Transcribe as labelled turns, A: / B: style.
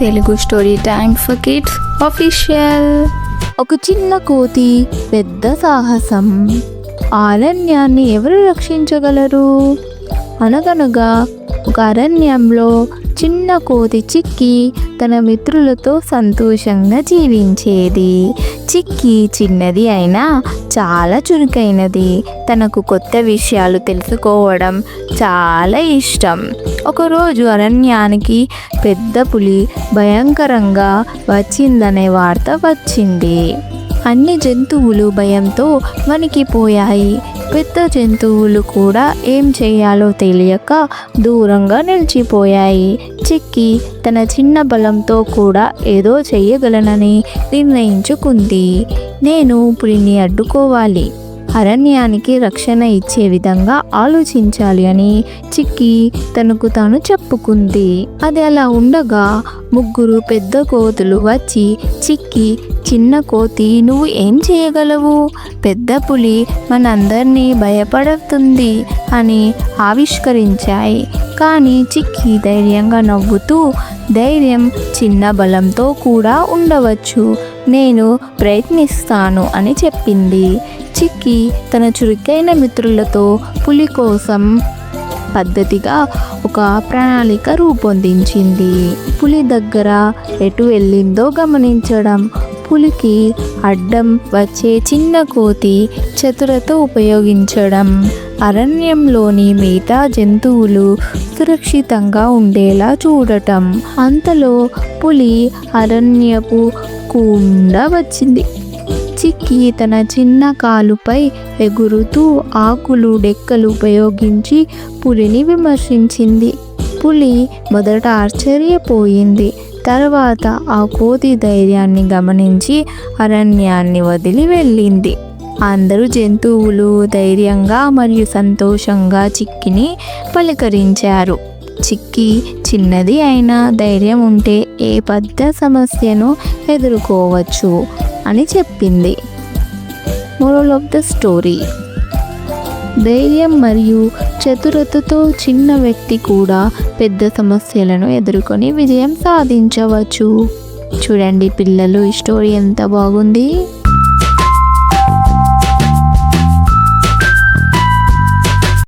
A: Telugu story time for kids official.
B: ఒక చిన్న కోతి పెద్ద సాహసం. అరణ్యాన్ని ఎవరు రక్షించగలరు? అనగనగా ఒక అరణ్యంలో చిన్న కోతి చిక్కి తన మిత్రులతో సంతోషంగా జీవించేది. చిక్కి చిన్నది అయినా చాలా చురుకైనది. తనకు కొత్త విషయాలు తెలుసుకోవడం చాలా ఇష్టం. ఒకరోజు అరణ్యానికి పెద్ద పులి భయంకరంగా వచ్చిందనే వార్త వచ్చింది. అన్ని జంతువులు భయంతో వణికిపోయాయి. పెద్ద జంతువులు కూడా ఏం చేయాలో తెలియక దూరంగా నిలిచిపోయాయి. చిక్కి తన చిన్న బలంతో కూడా ఏదో చెయ్యగలనని నిర్ణయించుకుంది. నేను పులిని అడ్డుకోవాలి, అరణ్యానికి రక్షణ ఇచ్చే విధంగా ఆలోచించాలి అని చిక్కి తనకు తాను చెప్పుకుంది. అది అలా ఉండగా ముగ్గురు పెద్ద కోతులు వచ్చి, చిక్కి చిన్న కోతి నువ్వు ఏం చేయగలవు? పెద్ద పులి మనందరినీ భయపడుతుంది అని ఆవిష్కరించాయి. కానీ చిక్కి ధైర్యంగా నవ్వుతూ, ధైర్యం చిన్న బలంతో కూడా ఉండవచ్చు, నేను ప్రయత్నిస్తాను అని చెప్పింది. చిక్కి తన చురుకైన మిత్రులతో పులి కోసం పద్ధతిగా ఒక ప్రణాళిక రూపొందించింది. పులి దగ్గర ఎటు వెళ్ళిందో గమనించడం, పులికి అడ్డం వచ్చే చిన్న కోతి చతురత ఉపయోగించడం, అరణ్యంలోని మిగతా జంతువులు సురక్షితంగా ఉండేలా చూడటం. అంతలో పులి అరణ్యపు గుండా వచ్చింది. చిక్కి తన చిన్న కాలుపై ఎగురుతూ ఆకులు డెక్కలు ఉపయోగించి పులిని విమర్శించింది. పులి మొదట ఆశ్చర్యపోయింది. తర్వాత ఆ కోతి ధైర్యాన్ని గమనించి అరణ్యాన్ని వదిలి వెళ్ళింది. అందరూ జంతువులు ధైర్యంగా మరియు సంతోషంగా చిక్కిని పలకరించారు. చిక్కి చిన్నది అయినా ధైర్యం ఉంటే ఏ పెద్ద సమస్యను ఎదుర్కోవచ్చు అని చెప్పింది. మోరల్ ఆఫ్ ద స్టోరీ: ధైర్యం మరియు చతురతతో చిన్న వ్యక్తి కూడా పెద్ద సమస్యలను ఎదుర్కొని విజయం సాధించవచ్చు. చూడండి పిల్లలు, ఈ స్టోరీ ఎంత బాగుంది.